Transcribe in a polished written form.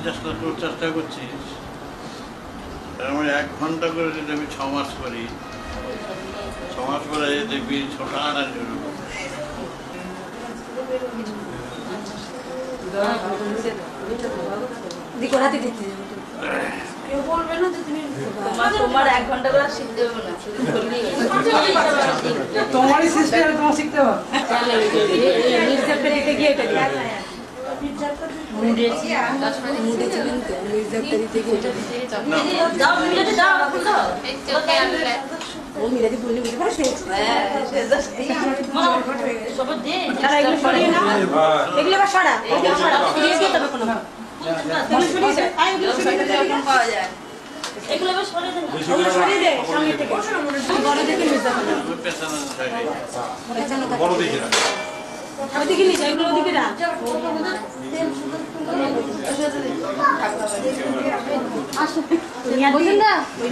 চেষ্টা করছিস, আমার 1 ঘন্টা করে যদি আমি 6 মাস করি, 6 মাস পরে দেখবি ছোটা আনার জন্য তোমার 1 ঘন্টা করে শিখতে হবে না, তোমারই সিস্টেম তোমার শিখতে হবে। পাওয়া যায় বড় দেখি না ওদিকে নিচে এগুলো ওদিকে রাখ বলছেন না ওই